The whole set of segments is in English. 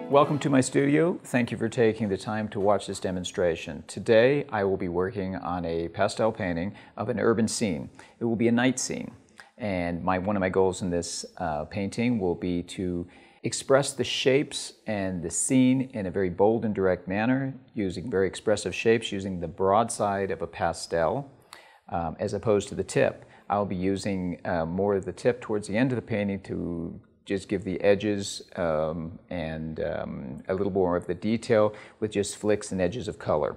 Welcome to my studio. Thank you for taking the time to watch this demonstration. Today I will be working on a pastel painting of an urban scene. It will be a night scene, and one of my goals in this painting will be to express the shapes and the scene in a very bold and direct manner, using very expressive shapes, using the broad side of a pastel as opposed to the tip. I'll be using more of the tip towards the end of the painting to just give the edges and a little more of the detail with just flicks and edges of color.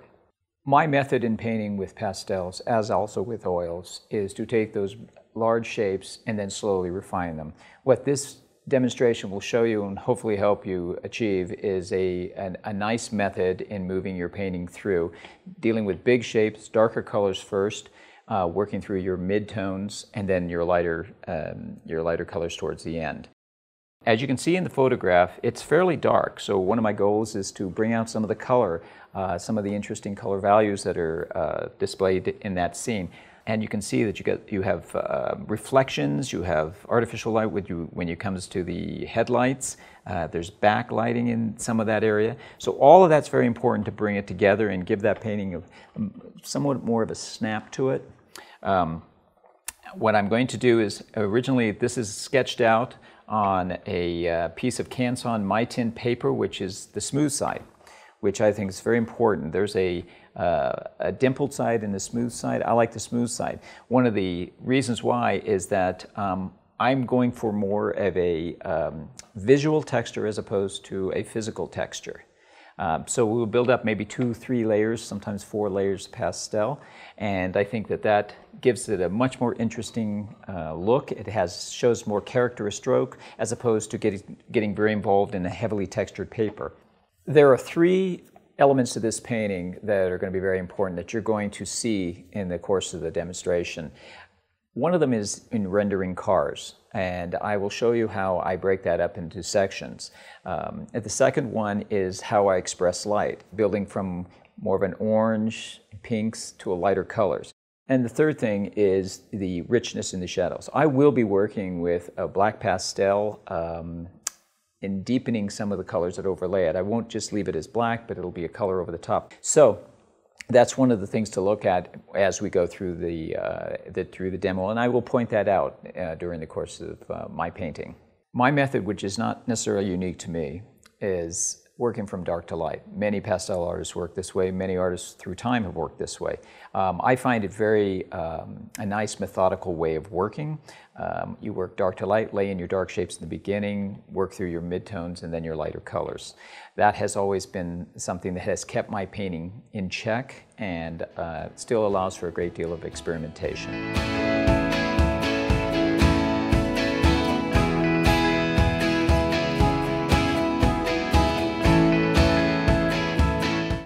My method in painting with pastels, as also with oils, is to take those large shapes and then slowly refine them. What this demonstration will show you and hopefully help you achieve is a nice method in moving your painting through, dealing with big shapes, darker colors first, working through your mid-tones, and then your lighter colors towards the end. As you can see in the photograph, it's fairly dark, so one of my goals is to bring out some of the color, some of the interesting color values that are displayed in that scene. And you can see that you have reflections, you have artificial light when it comes to the headlights, there's backlighting in some of that area. So all of that's very important to bring it together and give that painting somewhat more of a snap to it. What I'm going to do is, originally this is sketched out on a piece of Canson My Tin paper, which is the smooth side, which I think is very important. There's a dimpled side and a smooth side. I like the smooth side. One of the reasons why is that I'm going for more of a visual texture as opposed to a physical texture. So we'll build up maybe 2-3 layers, sometimes 4 layers of pastel, and I think that gives it a much more interesting look. It shows more character of stroke as opposed to getting very involved in a heavily textured paper. There are 3 elements to this painting that are going to be very important that you're going to see in the course of the demonstration. One of them is in rendering cars, and I will show you how I break that up into sections. The second one is how I express light, building from more of an orange, pinks to a lighter colors. And the third thing is the richness in the shadows. I will be working with a black pastel in deepening some of the colors that overlay it. I won't just leave it as black, but it'll be a color over the top. So that's one of the things to look at as we go through the demo, and I will point that out during the course of my painting. My method, which is not necessarily unique to me, is working from dark to light. Many pastel artists work this way. Many artists through time have worked this way. I find it very a nice methodical way of working. You work dark to light, lay in your dark shapes in the beginning, work through your midtones, and then your lighter colors. That has always been something that has kept my painting in check and still allows for a great deal of experimentation.